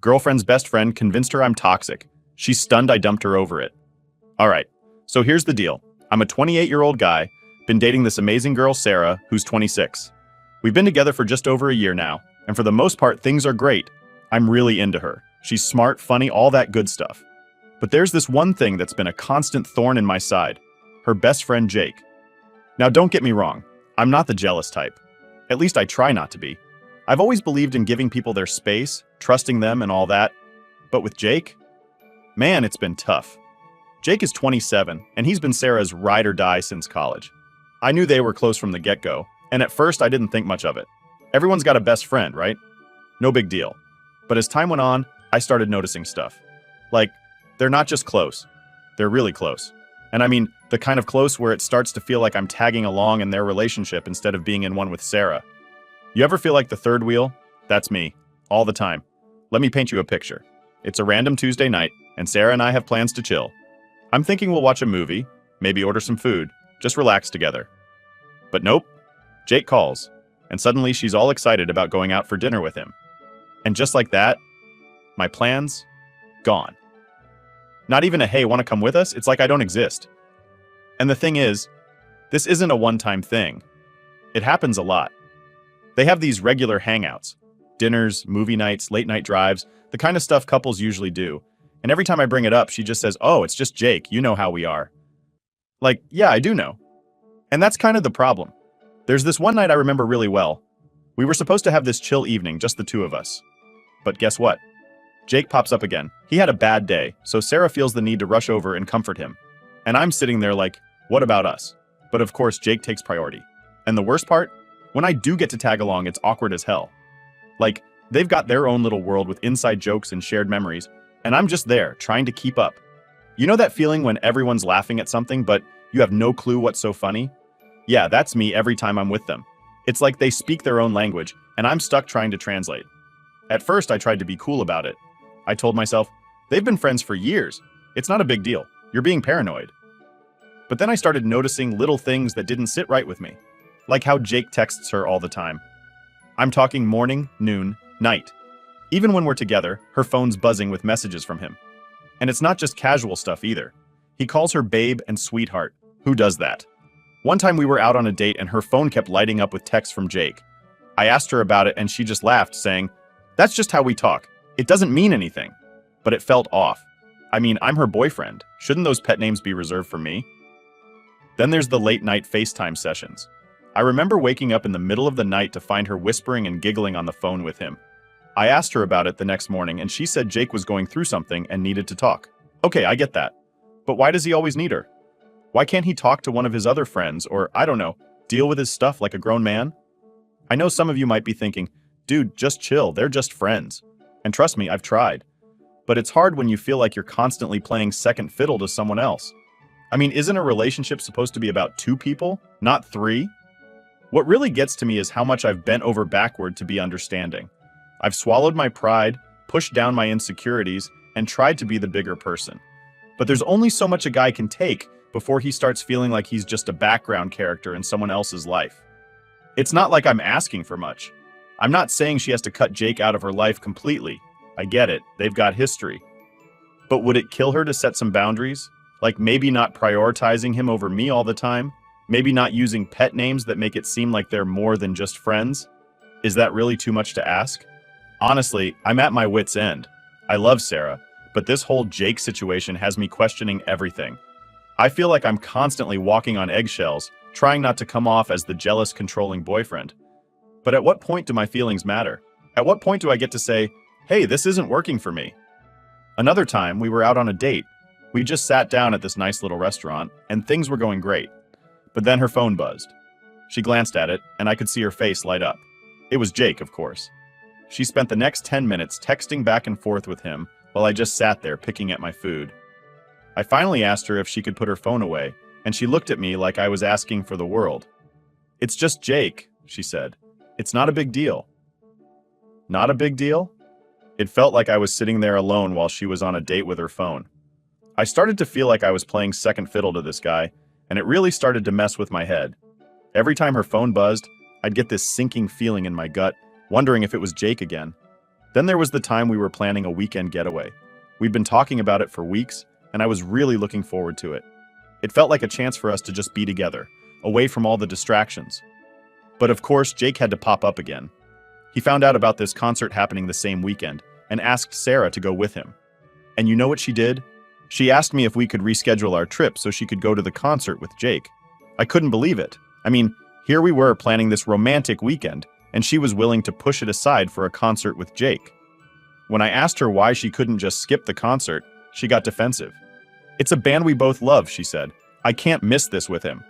Girlfriend's best friend convinced her I'm toxic. She's stunned I dumped her over it. Alright, so here's the deal. I'm a 28-year-old guy, been dating this amazing girl Sarah, who's 26. We've been together for just over a year now, and for the most part things are great. I'm really into her. She's smart, funny, all that good stuff. But there's this one thing that's been a constant thorn in my side. Her best friend Jake. Now don't get me wrong, I'm not the jealous type. At least I try not to be. I've always believed in giving people their space, trusting them and all that. But with Jake? Man, it's been tough. Jake is 27, and he's been Sarah's ride or die since college. I knew they were close from the get-go, and at first I didn't think much of it. Everyone's got a best friend, right? No big deal. But as time went on, I started noticing stuff. Like, they're not just close. They're really close. And I mean, the kind of close where it starts to feel like I'm tagging along in their relationship instead of being in one with Sarah. You ever feel like the third wheel? That's me. All the time. Let me paint you a picture. It's a random Tuesday night, and Sarah and I have plans to chill. I'm thinking we'll watch a movie, maybe order some food, just relax together. But nope. Jake calls, and suddenly she's all excited about going out for dinner with him. And just like that, my plans, gone. Not even a hey, wanna come with us? It's like I don't exist. And the thing is, this isn't a one-time thing. It happens a lot. They have these regular hangouts. Dinners, movie nights, late-night drives, the kind of stuff couples usually do. And every time I bring it up, she just says, oh, it's just Jake, you know how we are. Like, yeah, I do know. And that's kind of the problem. There's this one night I remember really well. We were supposed to have this chill evening, just the two of us. But guess what? Jake pops up again. He had a bad day, so Sarah feels the need to rush over and comfort him. And I'm sitting there like, what about us? But of course, Jake takes priority. And the worst part? When I do get to tag along, it's awkward as hell. Like, they've got their own little world with inside jokes and shared memories, and I'm just there, trying to keep up. You know that feeling when everyone's laughing at something, but you have no clue what's so funny? Yeah, that's me every time I'm with them. It's like they speak their own language, and I'm stuck trying to translate. At first, I tried to be cool about it. I told myself, they've been friends for years. It's not a big deal. You're being paranoid. But then I started noticing little things that didn't sit right with me. Like how Jake texts her all the time. I'm talking morning, noon, night. Even when we're together, her phone's buzzing with messages from him. And it's not just casual stuff either. He calls her babe and sweetheart. Who does that? One time we were out on a date and her phone kept lighting up with texts from Jake. I asked her about it and she just laughed, saying, that's just how we talk. It doesn't mean anything. But it felt off. I mean, I'm her boyfriend. Shouldn't those pet names be reserved for me? Then there's the late night FaceTime sessions. I remember waking up in the middle of the night to find her whispering and giggling on the phone with him. I asked her about it the next morning and she said Jake was going through something and needed to talk. Okay, I get that. But why does he always need her? Why can't he talk to one of his other friends or, I don't know, deal with his stuff like a grown man? I know some of you might be thinking, dude, just chill, they're just friends. And trust me, I've tried. But it's hard when you feel like you're constantly playing second fiddle to someone else. I mean, isn't a relationship supposed to be about two people, not three? What really gets to me is how much I've bent over backward to be understanding. I've swallowed my pride, pushed down my insecurities, and tried to be the bigger person. But there's only so much a guy can take before he starts feeling like he's just a background character in someone else's life. It's not like I'm asking for much. I'm not saying she has to cut Jake out of her life completely. I get it, they've got history. But would it kill her to set some boundaries? Like maybe not prioritizing him over me all the time? Maybe not using pet names that make it seem like they're more than just friends? Is that really too much to ask? Honestly, I'm at my wit's end. I love Sarah, but this whole Jake situation has me questioning everything. I feel like I'm constantly walking on eggshells, trying not to come off as the jealous, controlling boyfriend. But at what point do my feelings matter? At what point do I get to say, hey, this isn't working for me? Another time, we were out on a date. We just sat down at this nice little restaurant, and things were going great. But then her phone buzzed. She glanced at it, and I could see her face light up. It was Jake, of course. She spent the next 10 minutes texting back and forth with him while I just sat there picking at my food. I finally asked her if she could put her phone away, and she looked at me like I was asking for the world. It's just Jake, she said. It's not a big deal. Not a big deal? It felt like I was sitting there alone while she was on a date with her phone. I started to feel like I was playing second fiddle to this guy, and it really started to mess with my head. Every time her phone buzzed, I'd get this sinking feeling in my gut, wondering if it was Jake again. Then there was the time we were planning a weekend getaway. We'd been talking about it for weeks, and I was really looking forward to it. It felt like a chance for us to just be together, away from all the distractions. But of course, Jake had to pop up again. He found out about this concert happening the same weekend and asked Sarah to go with him. And you know what she did? She asked me if we could reschedule our trip so she could go to the concert with Jake. I couldn't believe it. I mean, here we were planning this romantic weekend, and she was willing to push it aside for a concert with Jake. When I asked her why she couldn't just skip the concert, she got defensive. "It's a band we both love," she said. "I can't miss this with him."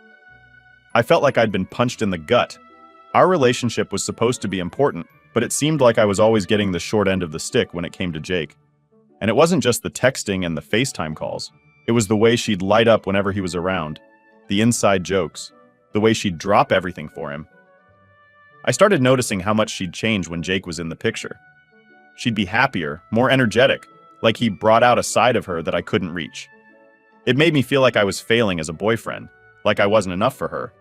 I felt like I'd been punched in the gut. Our relationship was supposed to be important, but it seemed like I was always getting the short end of the stick when it came to Jake. And it wasn't just the texting and the FaceTime calls. It was the way she'd light up whenever he was around, the inside jokes, the way she'd drop everything for him. I started noticing how much she'd change when Jake was in the picture. She'd be happier, more energetic, like he brought out a side of her that I couldn't reach. It made me feel like I was failing as a boyfriend, like I wasn't enough for her.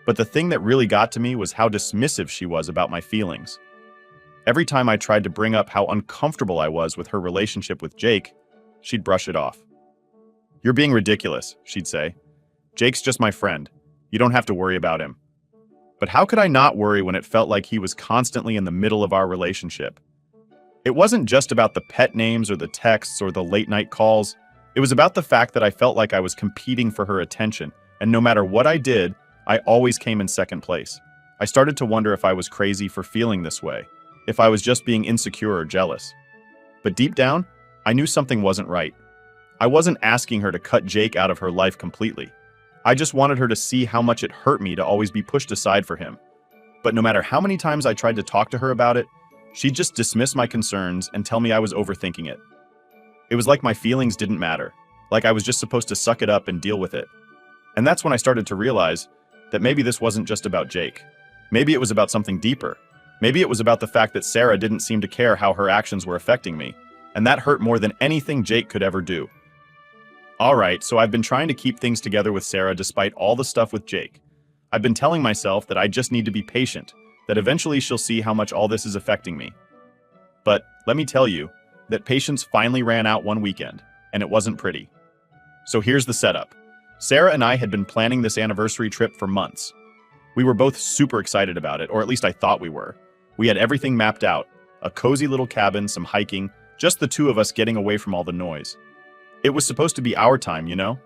But the thing that really got to me was how dismissive she was about my feelings. Every time I tried to bring up how uncomfortable I was with her relationship with Jake, she'd brush it off. "You're being ridiculous," she'd say. "Jake's just my friend. You don't have to worry about him." But how could I not worry when it felt like he was constantly in the middle of our relationship? It wasn't just about the pet names or the texts or the late-night calls. It was about the fact that I felt like I was competing for her attention, and no matter what I did, I always came in second place. I started to wonder if I was crazy for feeling this way, if I was just being insecure or jealous. But deep down, I knew something wasn't right. I wasn't asking her to cut Jake out of her life completely. I just wanted her to see how much it hurt me to always be pushed aside for him. But no matter how many times I tried to talk to her about it, she'd just dismiss my concerns and tell me I was overthinking it. It was like my feelings didn't matter, like I was just supposed to suck it up and deal with it. And that's when I started to realize that maybe this wasn't just about Jake. Maybe it was about something deeper. Maybe it was about the fact that Sarah didn't seem to care how her actions were affecting me, and that hurt more than anything Jake could ever do. Alright, so I've been trying to keep things together with Sarah despite all the stuff with Jake. I've been telling myself that I just need to be patient, that eventually she'll see how much all this is affecting me. But let me tell you that patience finally ran out one weekend, and it wasn't pretty. So here's the setup. Sarah and I had been planning this anniversary trip for months. We were both super excited about it, or at least I thought we were. We had everything mapped out, a cozy little cabin, some hiking, just the two of us getting away from all the noise. It was supposed to be our time, you know?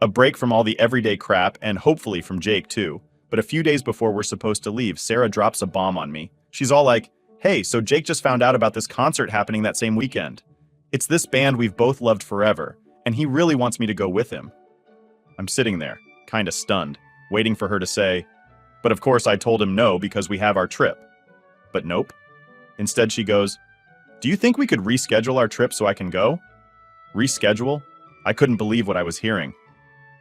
A break from all the everyday crap, and hopefully from Jake too. But a few days before we're supposed to leave, Sarah drops a bomb on me. She's all like, "Hey, so Jake just found out about this concert happening that same weekend. It's this band we've both loved forever, and he really wants me to go with him." I'm sitting there, kinda stunned, waiting for her to say, "But of course I told him no because we have our trip." But nope. Instead she goes, "Do you think we could reschedule our trip so I can go?" Reschedule? I couldn't believe what I was hearing.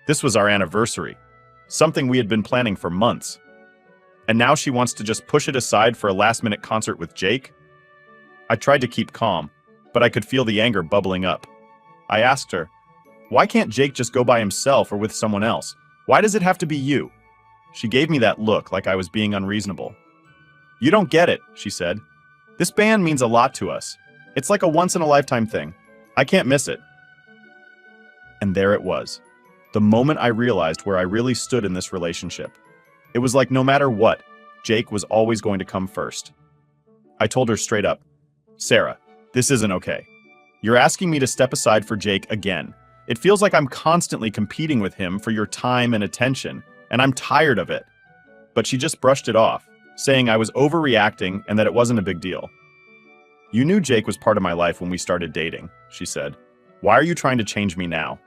This was our anniversary, something we had been planning for months. And now she wants to just push it aside for a last-minute concert with Jake? I tried to keep calm, but I could feel the anger bubbling up. I asked her, "Why can't Jake just go by himself or with someone else? Why does it have to be you?" She gave me that look like I was being unreasonable. "You don't get it," she said. "This band means a lot to us. It's like a once-in-a-lifetime thing. I can't miss it." And there it was. The moment I realized where I really stood in this relationship. It was like no matter what, Jake was always going to come first. I told her straight up, "Sarah, this isn't okay. You're asking me to step aside for Jake again. It feels like I'm constantly competing with him for your time and attention, and I'm tired of it." But she just brushed it off, saying I was overreacting and that it wasn't a big deal. "You knew Jake was part of my life when we started dating," she said. "Why are you trying to change me now?"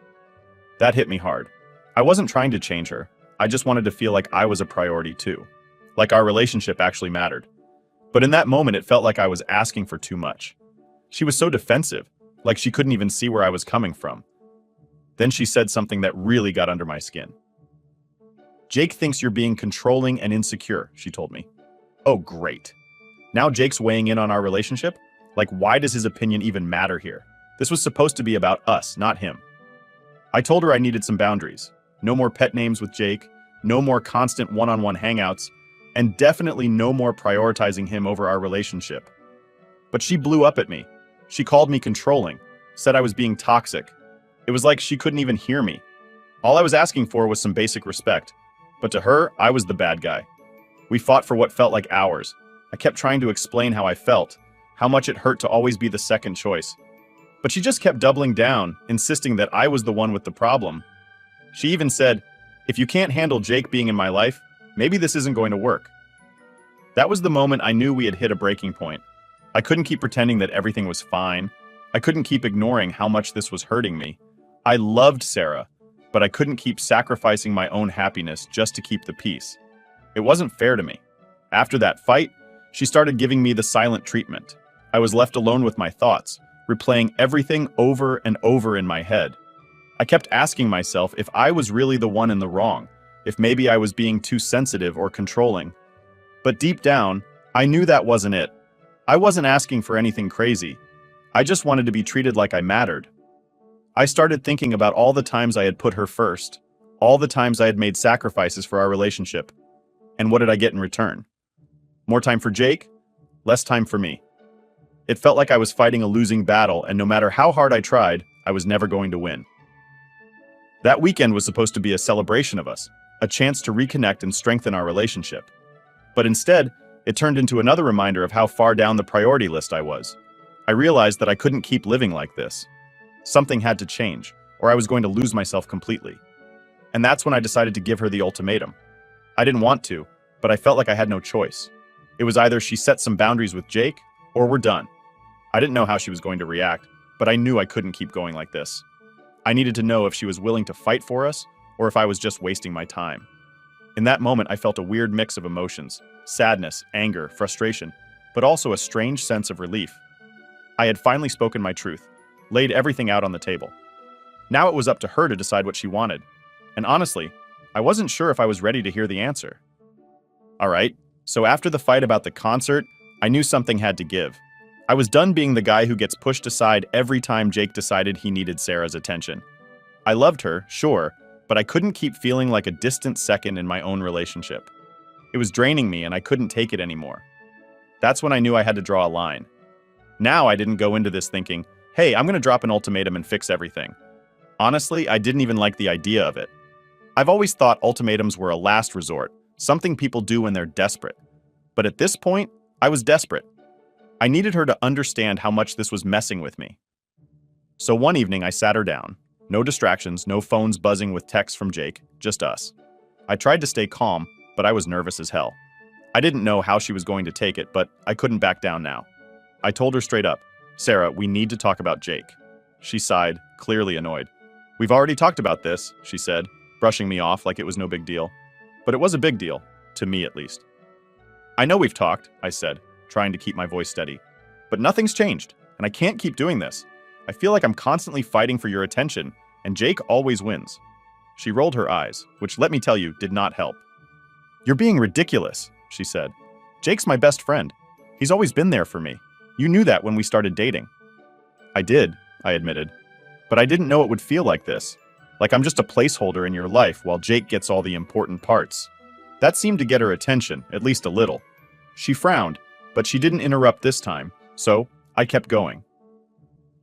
That hit me hard. I wasn't trying to change her. I just wanted to feel like I was a priority too. Like our relationship actually mattered. But in that moment, it felt like I was asking for too much. She was so defensive, like she couldn't even see where I was coming from. Then she said something that really got under my skin. "Jake thinks you're being controlling and insecure," she told me. Oh, great. Now Jake's weighing in on our relationship? Like, why does his opinion even matter here? This was supposed to be about us, not him. I told her I needed some boundaries. No more pet names with Jake, no more constant one-on-one hangouts, and definitely no more prioritizing him over our relationship. But she blew up at me. She called me controlling, said I was being toxic. It was like she couldn't even hear me. All I was asking for was some basic respect. But to her, I was the bad guy. We fought for what felt like hours. I kept trying to explain how I felt, how much it hurt to always be the second choice. But she just kept doubling down, insisting that I was the one with the problem. She even said, "If you can't handle Jake being in my life, maybe this isn't going to work." That was the moment I knew we had hit a breaking point. I couldn't keep pretending that everything was fine. I couldn't keep ignoring how much this was hurting me. I loved Sarah, but I couldn't keep sacrificing my own happiness just to keep the peace. It wasn't fair to me. After that fight, she started giving me the silent treatment. I was left alone with my thoughts, replaying everything over and over in my head. I kept asking myself if I was really the one in the wrong, if maybe I was being too sensitive or controlling. But deep down, I knew that wasn't it. I wasn't asking for anything crazy. I just wanted to be treated like I mattered. I started thinking about all the times I had put her first, all the times I had made sacrifices for our relationship. And what did I get in return? More time for Jake, less time for me. It felt like I was fighting a losing battle, and no matter how hard I tried, I was never going to win. That weekend was supposed to be a celebration of us, a chance to reconnect and strengthen our relationship. But instead, it turned into another reminder of how far down the priority list I was. I realized that I couldn't keep living like this. Something had to change, or I was going to lose myself completely. And that's when I decided to give her the ultimatum. I didn't want to, but I felt like I had no choice. It was either she set some boundaries with Jake, or we're done. I didn't know how she was going to react, but I knew I couldn't keep going like this. I needed to know if she was willing to fight for us, or if I was just wasting my time. In that moment, I felt a weird mix of emotions: sadness, anger, frustration, but also a strange sense of relief. I had finally spoken my truth, laid everything out on the table. Now it was up to her to decide what she wanted. And honestly, I wasn't sure if I was ready to hear the answer. All right, so after the fight about the concert, I knew something had to give. I was done being the guy who gets pushed aside every time Jake decided he needed Sarah's attention. I loved her, sure, but I couldn't keep feeling like a distant second in my own relationship. It was draining me and I couldn't take it anymore. That's when I knew I had to draw a line. Now I didn't go into this thinking, hey, I'm gonna drop an ultimatum and fix everything. Honestly, I didn't even like the idea of it. I've always thought ultimatums were a last resort, something people do when they're desperate. But at this point, I was desperate. I needed her to understand how much this was messing with me. So one evening I sat her down. No distractions, no phones buzzing with texts from Jake, just us. I tried to stay calm, but I was nervous as hell. I didn't know how she was going to take it, but I couldn't back down now. I told her straight up, "Sarah, we need to talk about Jake." She sighed, clearly annoyed. "We've already talked about this," she said, brushing me off like it was no big deal. But it was a big deal, to me at least. "I know we've talked," I said, trying to keep my voice steady. "But nothing's changed, and I can't keep doing this. I feel like I'm constantly fighting for your attention, and Jake always wins." She rolled her eyes, which, let me tell you, did not help. "You're being ridiculous," she said. "Jake's my best friend. He's always been there for me. You knew that when we started dating." "I did," I admitted. "But I didn't know it would feel like this. Like I'm just a placeholder in your life while Jake gets all the important parts." That seemed to get her attention, at least a little. She frowned, but she didn't interrupt this time, so I kept going.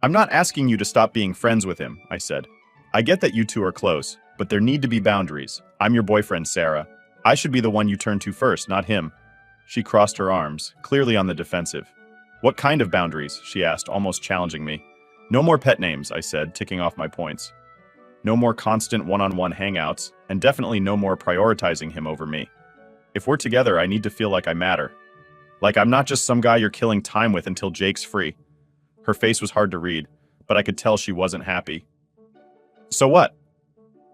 "I'm not asking you to stop being friends with him," I said. "I get that you two are close, but there need to be boundaries. I'm your boyfriend, Sarah. I should be the one you turn to first, not him." She crossed her arms, clearly on the defensive. "What kind of boundaries?" she asked, almost challenging me. "No more pet names," I said, ticking off my points. "No more constant one-on-one hangouts, and definitely no more prioritizing him over me. If we're together, I need to feel like I matter. Like I'm not just some guy you're killing time with until Jake's free." Her face was hard to read, but I could tell she wasn't happy. "So what?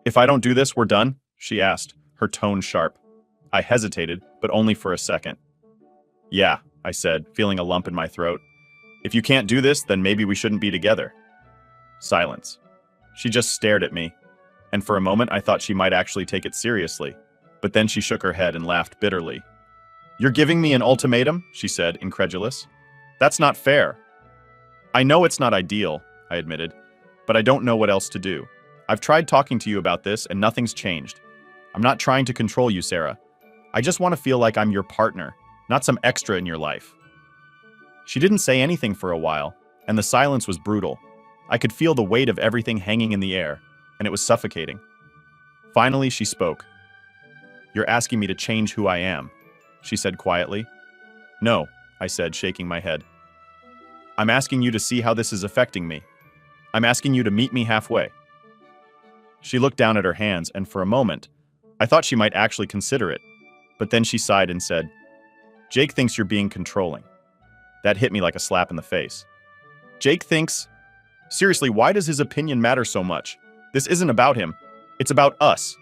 If I don't do this, we're done?" she asked, her tone sharp. I hesitated, but only for a second. "Yeah," I said, feeling a lump in my throat. "If you can't do this, then maybe we shouldn't be together." Silence. She just stared at me, and for a moment I thought she might actually take it seriously, but then she shook her head and laughed bitterly. "You're giving me an ultimatum?" she said, incredulous. "That's not fair." "I know it's not ideal," I admitted, "but I don't know what else to do. I've tried talking to you about this and nothing's changed. I'm not trying to control you, Sarah. I just want to feel like I'm your partner, not some extra in your life." She didn't say anything for a while, and the silence was brutal. I could feel the weight of everything hanging in the air, and it was suffocating. Finally, she spoke. "You're asking me to change who I am," she said quietly. "No," I said, shaking my head. "I'm asking you to see how this is affecting me. I'm asking you to meet me halfway." She looked down at her hands, and for a moment, I thought she might actually consider it. But then she sighed and said, "Jake thinks you're being controlling." That hit me like a slap in the face. Jake thinks? Seriously, why does his opinion matter so much? This isn't about him. It's about us.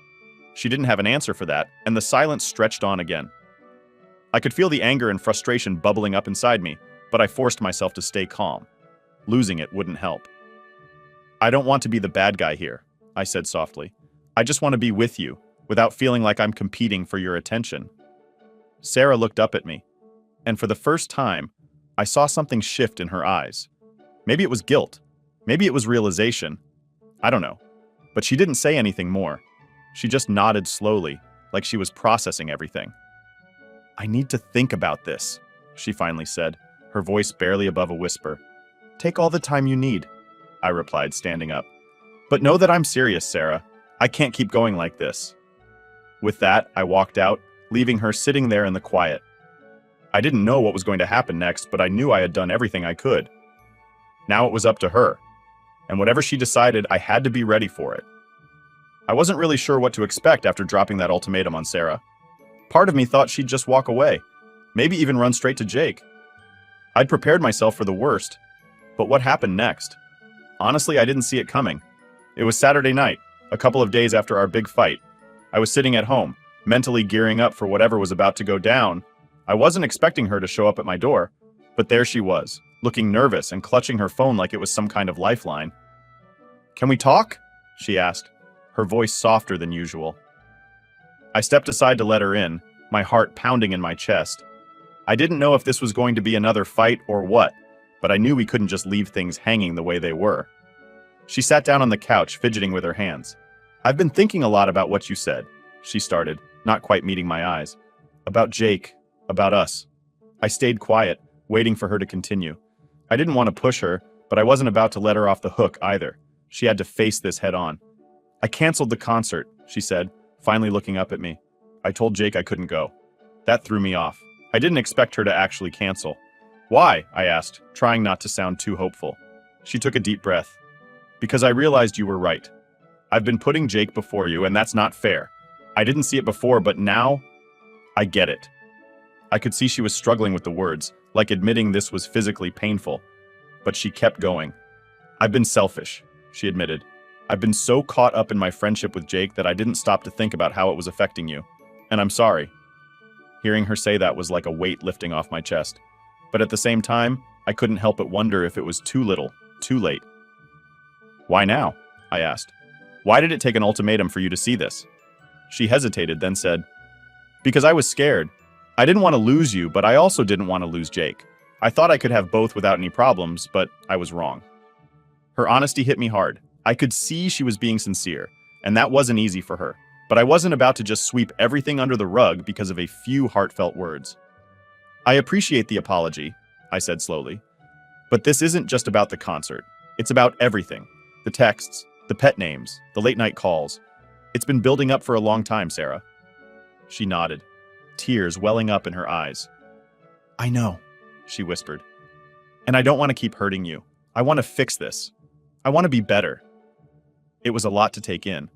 She didn't have an answer for that, and the silence stretched on again. I could feel the anger and frustration bubbling up inside me, but I forced myself to stay calm. Losing it wouldn't help. "I don't want to be the bad guy here," I said softly. "I just want to be with you, without feeling like I'm competing for your attention." Sarah looked up at me, and for the first time, I saw something shift in her eyes. Maybe it was guilt. Maybe it was realization. I don't know. But she didn't say anything more. She just nodded slowly, like she was processing everything. "I need to think about this," she finally said, her voice barely above a whisper. "Take all the time you need," I replied, standing up. "But know that I'm serious, Sarah. I can't keep going like this." With that, I walked out, leaving her sitting there in the quiet. I didn't know what was going to happen next, but I knew I had done everything I could. Now it was up to her. And whatever she decided, I had to be ready for it. I wasn't really sure what to expect after dropping that ultimatum on Sarah. Part of me thought she'd just walk away, maybe even run straight to Jake. I'd prepared myself for the worst, but what happened next? Honestly, I didn't see it coming. It was Saturday night, a couple of days after our big fight. I was sitting at home, mentally gearing up for whatever was about to go down. I wasn't expecting her to show up at my door, but there she was, looking nervous and clutching her phone like it was some kind of lifeline. "Can we talk?" she asked, her voice softer than usual. I stepped aside to let her in, my heart pounding in my chest. I didn't know if this was going to be another fight or what, but I knew we couldn't just leave things hanging the way they were. She sat down on the couch, fidgeting with her hands. "I've been thinking a lot about what you said," she started, not quite meeting my eyes. "About Jake, about us." I stayed quiet, waiting for her to continue. I didn't want to push her, but I wasn't about to let her off the hook either. She had to face this head on. "I canceled the concert," she said, finally looking up at me. "I told Jake I couldn't go." That threw me off. I didn't expect her to actually cancel. "Why?" I asked, trying not to sound too hopeful. She took a deep breath. "Because I realized you were right. I've been putting Jake before you, and that's not fair. I didn't see it before, but now I get it." I could see she was struggling with the words, like admitting this was physically painful. But she kept going. "I've been selfish," she admitted. "I've been so caught up in my friendship with Jake that I didn't stop to think about how it was affecting you. And I'm sorry." Hearing her say that was like a weight lifting off my chest. But at the same time, I couldn't help but wonder if it was too little, too late. "Why now?" I asked. "Why did it take an ultimatum for you to see this?" She hesitated, then said, "Because I was scared. I didn't want to lose you, but I also didn't want to lose Jake. I thought I could have both without any problems, but I was wrong." Her honesty hit me hard. I could see she was being sincere, and that wasn't easy for her. But I wasn't about to just sweep everything under the rug because of a few heartfelt words. "I appreciate the apology," I said slowly. "But this isn't just about the concert. It's about everything. The texts, the pet names, the late-night calls. It's been building up for a long time, Sarah." She nodded, tears welling up in her eyes. "I know," she whispered. "And I don't want to keep hurting you. I want to fix this. I want to be better." It was a lot to take in.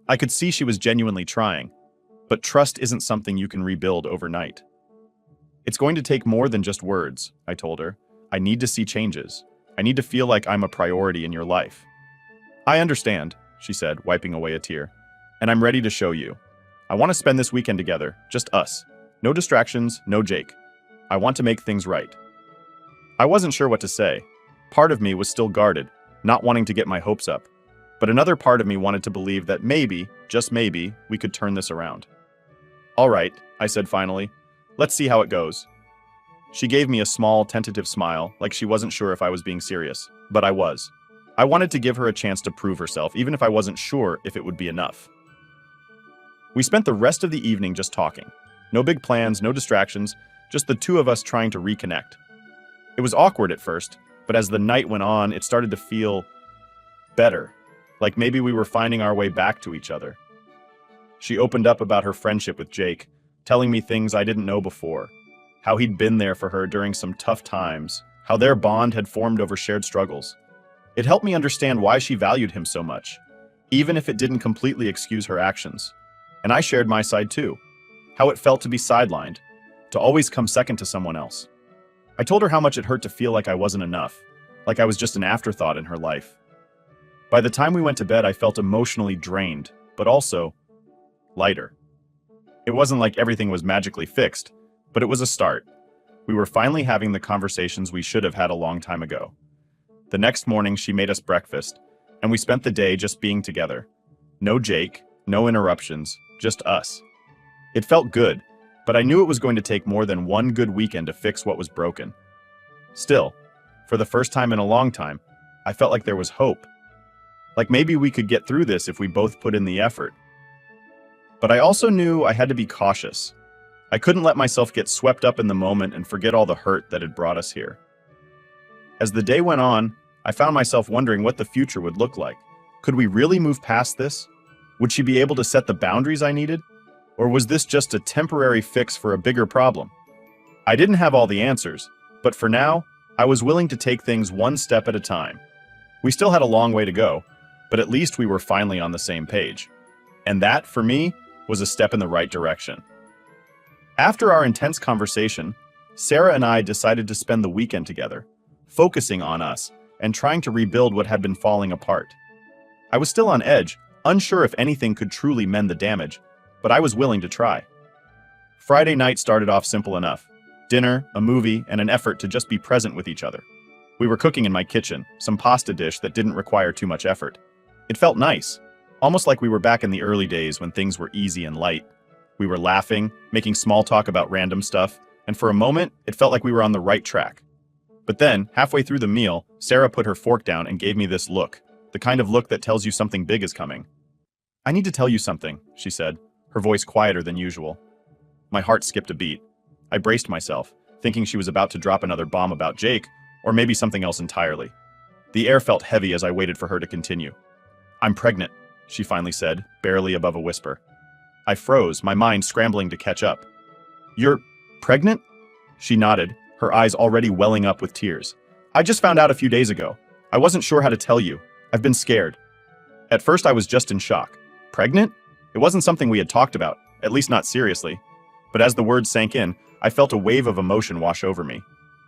I could see she was genuinely trying, but trust isn't something you can rebuild overnight. "It's going to take more than just words," I told her. "I need to see changes. I need to feel like I'm a priority in your life." "I understand," she said, wiping away a tear. "And I'm ready to show you. I want to spend this weekend together, just us. No distractions, no Jake. I want to make things right." I wasn't sure what to say. Part of me was still guarded, not wanting to get my hopes up. But another part of me wanted to believe that maybe, just maybe, we could turn this around. "All right," I said finally. "Let's see how it goes." She gave me a small, tentative smile, like she wasn't sure if I was being serious. But I was. I wanted to give her a chance to prove herself, even if I wasn't sure if it would be enough. We spent the rest of the evening just talking. No big plans, no distractions, just the two of us trying to reconnect. It was awkward at first, but as the night went on, it started to feel better, like maybe we were finding our way back to each other. She opened up about her friendship with Jake, telling me things I didn't know before, how he'd been there for her during some tough times, how their bond had formed over shared struggles. It helped me understand why she valued him so much, even if it didn't completely excuse her actions. And I shared my side too, how it felt to be sidelined, to always come second to someone else. I told her how much it hurt to feel like I wasn't enough, like I was just an afterthought in her life. By the time we went to bed, I felt emotionally drained, but also lighter. It wasn't like everything was magically fixed, but it was a start. We were finally having the conversations we should have had a long time ago. The next morning, she made us breakfast, and we spent the day just being together. No Jake, no interruptions, just us. It felt good, but I knew it was going to take more than one good weekend to fix what was broken. Still, for the first time in a long time, I felt like there was hope. Like maybe we could get through this if we both put in the effort. But I also knew I had to be cautious. I couldn't let myself get swept up in the moment and forget all the hurt that had brought us here. As the day went on, I found myself wondering what the future would look like. Could we really move past this? Would she be able to set the boundaries I needed? Or was this just a temporary fix for a bigger problem? I didn't have all the answers, but for now, I was willing to take things one step at a time. We still had a long way to go, but at least we were finally on the same page. And that, for me, was a step in the right direction. After our intense conversation, Sarah and I decided to spend the weekend together, focusing on us and trying to rebuild what had been falling apart. I was still on edge, unsure if anything could truly mend the damage, but I was willing to try. Friday night started off simple enough. Dinner, a movie, and an effort to just be present with each other. We were cooking in my kitchen, some pasta dish that didn't require too much effort. It felt nice, almost like we were back in the early days when things were easy and light. We were laughing, making small talk about random stuff, and for a moment, it felt like we were on the right track. But then, halfway through the meal, Sarah put her fork down and gave me this look, the kind of look that tells you something big is coming. "I need to tell you something," she said, her voice quieter than usual. My heart skipped a beat. I braced myself, thinking she was about to drop another bomb about Jake, or maybe something else entirely. The air felt heavy as I waited for her to continue. "I'm pregnant," she finally said, barely above a whisper. I froze, my mind scrambling to catch up. "You're pregnant?" She nodded, her eyes already welling up with tears. "I just found out a few days ago. I wasn't sure how to tell you. I've been scared." At first I was just in shock. Pregnant? It wasn't something we had talked about, at least not seriously. But as the words sank in, I felt a wave of emotion wash over me.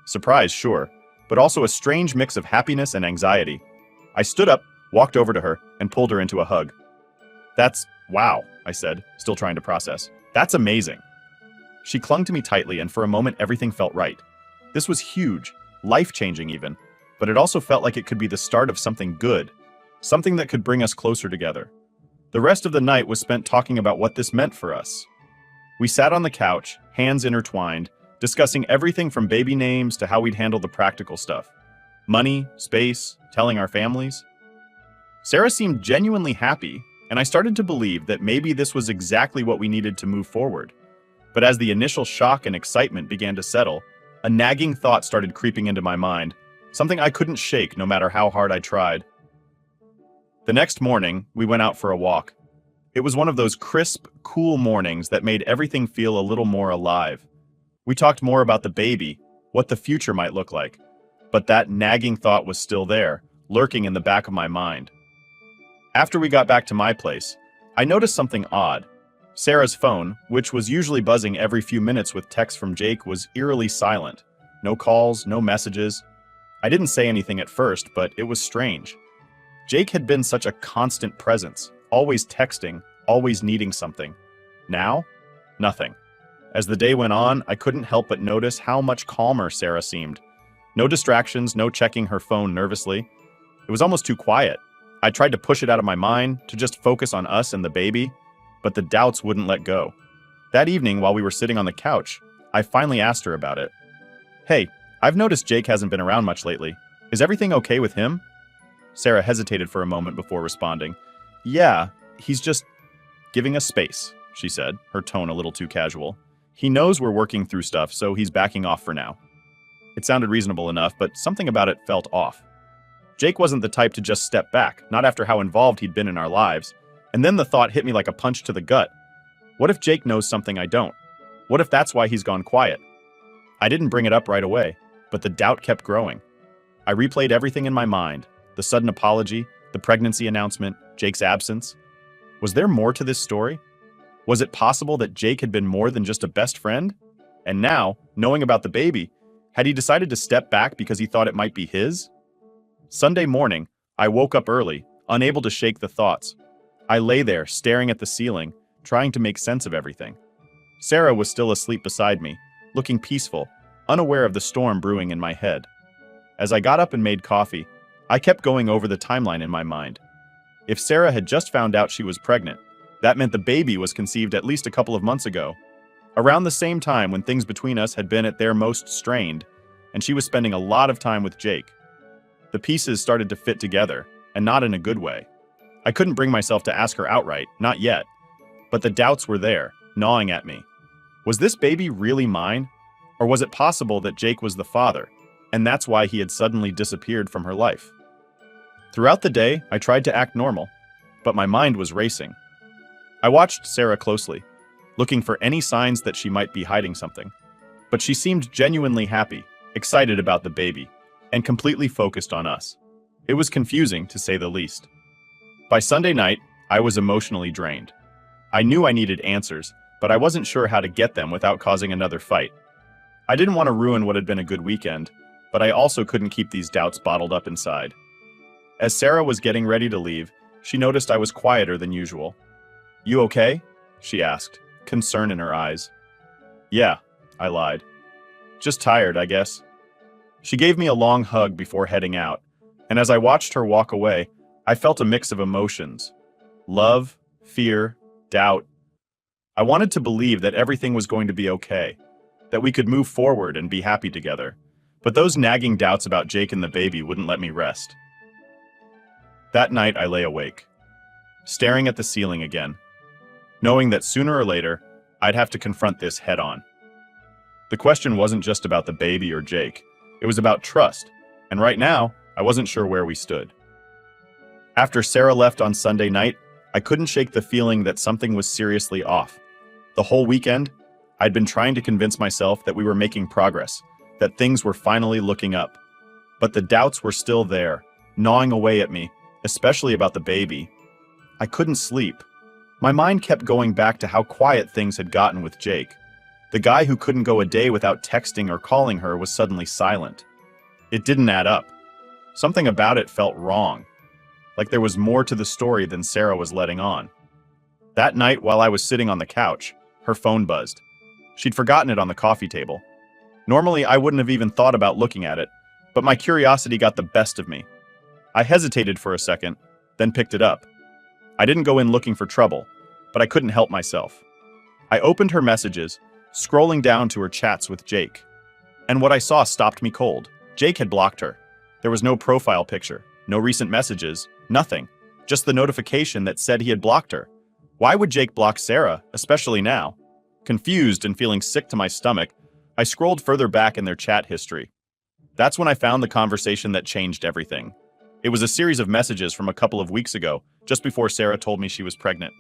Surprise, sure, but also a strange mix of happiness and anxiety. I stood up, walked over to her, and pulled her into a hug. Wow, I said, still trying to process. "That's amazing." She clung to me tightly, and for a moment everything felt right. This was huge, life-changing even, but it also felt like it could be the start of something good, something that could bring us closer together. The rest of the night was spent talking about what this meant for us. We sat on the couch, hands intertwined, discussing everything from baby names to how we'd handle the practical stuff. Money, space, telling our families. Sarah seemed genuinely happy, and I started to believe that maybe this was exactly what we needed to move forward. But as the initial shock and excitement began to settle, a nagging thought started creeping into my mind, something I couldn't shake no matter how hard I tried. The next morning, we went out for a walk. It was one of those crisp, cool mornings that made everything feel a little more alive. We talked more about the baby, what the future might look like. But that nagging thought was still there, lurking in the back of my mind. After we got back to my place, I noticed something odd. Sarah's phone, which was usually buzzing every few minutes with texts from Jake, was eerily silent. No calls, no messages. I didn't say anything at first, but it was strange. Jake had been such a constant presence, always texting, always needing something. Now, nothing. As the day went on, I couldn't help but notice how much calmer Sarah seemed. No distractions, no checking her phone nervously. It was almost too quiet. I tried to push it out of my mind, to just focus on us and the baby, but the doubts wouldn't let go. That evening, while we were sitting on the couch, I finally asked her about it. "Hey, I've noticed Jake hasn't been around much lately. Is everything okay with him?" Sarah hesitated for a moment before responding. "Yeah, he's just giving us space," she said, her tone a little too casual. "He knows we're working through stuff, so he's backing off for now." It sounded reasonable enough, but something about it felt off. Jake wasn't the type to just step back, not after how involved he'd been in our lives. And then the thought hit me like a punch to the gut. What if Jake knows something I don't? What if that's why he's gone quiet? I didn't bring it up right away, but the doubt kept growing. I replayed everything in my mind, the sudden apology, the pregnancy announcement, Jake's absence. Was there more to this story? Was it possible that Jake had been more than just a best friend? And now, knowing about the baby, had he decided to step back because he thought it might be his? Sunday morning, I woke up early, unable to shake the thoughts. I lay there, staring at the ceiling, trying to make sense of everything. Sarah was still asleep beside me, looking peaceful, unaware of the storm brewing in my head. As I got up and made coffee, I kept going over the timeline in my mind. If Sarah had just found out she was pregnant, that meant the baby was conceived at least a couple of months ago, around the same time when things between us had been at their most strained, and she was spending a lot of time with Jake. The pieces started to fit together, and not in a good way. I couldn't bring myself to ask her outright, not yet, but the doubts were there, gnawing at me. Was this baby really mine? Or was it possible that Jake was the father, and that's why he had suddenly disappeared from her life? Throughout the day, I tried to act normal, but my mind was racing. I watched Sarah closely, looking for any signs that she might be hiding something. But she seemed genuinely happy, excited about the baby, and completely focused on us. It was confusing, to say the least. By Sunday night, I was emotionally drained. I knew I needed answers, but I wasn't sure how to get them without causing another fight. I didn't want to ruin what had been a good weekend, but I also couldn't keep these doubts bottled up inside. As Sarah was getting ready to leave, she noticed I was quieter than usual. "You okay?" she asked, concern in her eyes. "Yeah," I lied. "Just tired, I guess." She gave me a long hug before heading out, and as I watched her walk away, I felt a mix of emotions. Love, fear, doubt. I wanted to believe that everything was going to be okay, that we could move forward and be happy together, but those nagging doubts about Jake and the baby wouldn't let me rest. That night I lay awake, staring at the ceiling again, knowing that sooner or later, I'd have to confront this head-on. The question wasn't just about the baby or Jake, it was about trust, and right now, I wasn't sure where we stood. After Sarah left on Sunday night, I couldn't shake the feeling that something was seriously off. The whole weekend, I'd been trying to convince myself that we were making progress, that things were finally looking up. But the doubts were still there, gnawing away at me, especially about the baby. I couldn't sleep. My mind kept going back to how quiet things had gotten with Jake. The guy who couldn't go a day without texting or calling her was suddenly silent. It didn't add up. Something about it felt wrong, like there was more to the story than Sarah was letting on. That night, while I was sitting on the couch, her phone buzzed. She'd forgotten it on the coffee table. Normally, I wouldn't have even thought about looking at it, but my curiosity got the best of me. I hesitated for a second, then picked it up. I didn't go in looking for trouble, but I couldn't help myself. I opened her messages, scrolling down to her chats with Jake. And what I saw stopped me cold. Jake had blocked her. There was no profile picture, no recent messages, nothing. Just the notification that said he had blocked her. Why would Jake block Sarah, especially now? Confused and feeling sick to my stomach, I scrolled further back in their chat history. That's when I found the conversation that changed everything. It was a series of messages from a couple of weeks ago, just before Sarah told me she was pregnant.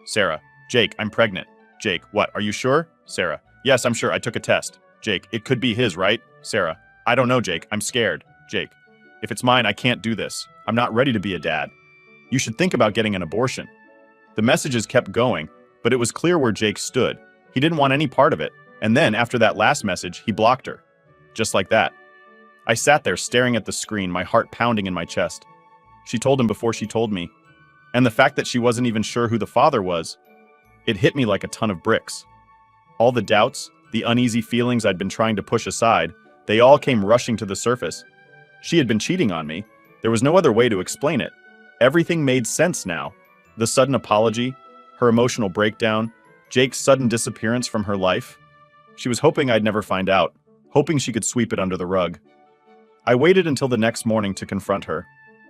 Sarah: "Jake, I'm pregnant." Jake: "What, are you sure?" Sarah: "Yes, I'm sure, I took a test." Jake: "It could be his, right?" Sarah: "I don't know, Jake, I'm scared." Jake: "If it's mine, I can't do this. I'm not ready to be a dad. You should think about getting an abortion." The messages kept going, but it was clear where Jake stood. He didn't want any part of it, and then, after that last message, he blocked her. Just like that. I sat there staring at the screen, my heart pounding in my chest. She told him before she told me. And the fact that she wasn't even sure who the father was, it hit me like a ton of bricks. All the doubts, the uneasy feelings I'd been trying to push aside, they all came rushing to the surface. She had been cheating on me. There was no other way to explain it. Everything made sense now. The sudden apology, her emotional breakdown, Jake's sudden disappearance from her life. She was hoping I'd never find out, hoping she could sweep it under the rug. I waited until the next morning to confront her.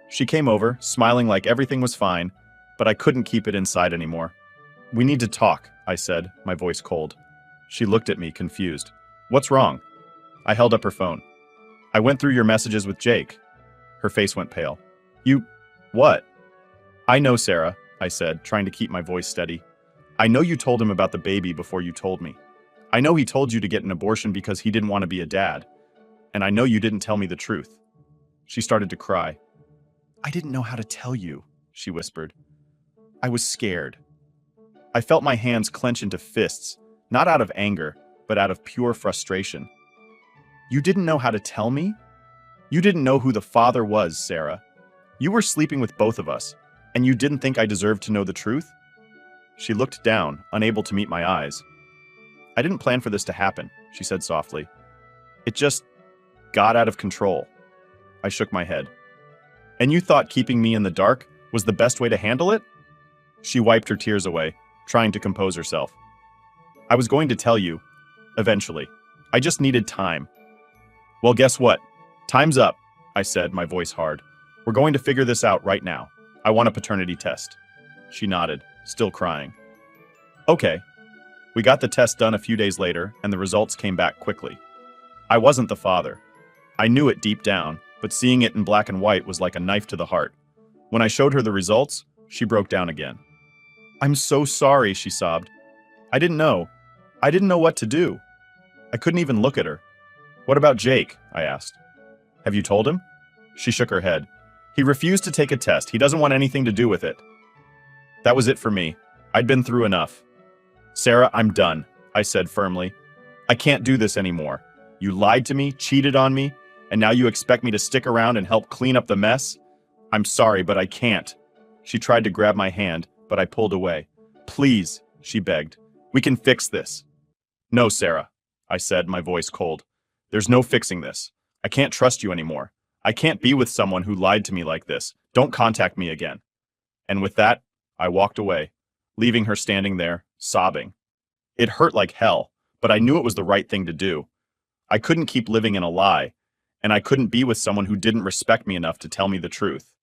She came over, smiling like everything was fine, but I couldn't keep it inside anymore. "We need to talk," I said, my voice cold. She looked at me, confused. "What's wrong?" I held up her phone. I went through your messages with Jake. Her face went pale. You... what? I know, Sarah, I said, trying to keep my voice steady. I know you told him about the baby before you told me. I know he told you to get an abortion because he didn't want to be a dad. And I know you didn't tell me the truth. She started to cry. I didn't know how to tell you, she whispered. I was scared. I felt my hands clench into fists, not out of anger, but out of pure frustration. You didn't know how to tell me? You didn't know who the father was, Sarah. You were sleeping with both of us, and you didn't think I deserved to know the truth? She looked down, unable to meet my eyes. I didn't plan for this to happen, she said softly. It just got out of control. I shook my head. And you thought keeping me in the dark was the best way to handle it? She wiped her tears away, trying to compose herself. I was going to tell you, eventually. I just needed time. Well, guess what? Time's up, I said, my voice hard. We're going to figure this out right now. I want a paternity test. She nodded, still crying. Okay. We got the test done a few days later, and the results came back quickly. I wasn't the father. I knew it deep down, but seeing it in black and white was like a knife to the heart. When I showed her the results, she broke down again. I'm so sorry, she sobbed. I didn't know. I didn't know what to do. I couldn't even look at her. What about Jake? I asked. Have you told him? She shook her head. He refused to take a test. He doesn't want anything to do with it. That was it for me. I'd been through enough. Sarah, I'm done, I said firmly. I can't do this anymore. You lied to me, cheated on me, and now you expect me to stick around and help clean up the mess? I'm sorry, but I can't. She tried to grab my hand, but I pulled away. Please, she begged. We can fix this. No, Sarah, I said, my voice cold. There's no fixing this. I can't trust you anymore. I can't be with someone who lied to me like this. Don't contact me again. And with that, I walked away, leaving her standing there, sobbing. It hurt like hell, but I knew it was the right thing to do. I couldn't keep living in a lie, and I couldn't be with someone who didn't respect me enough to tell me the truth.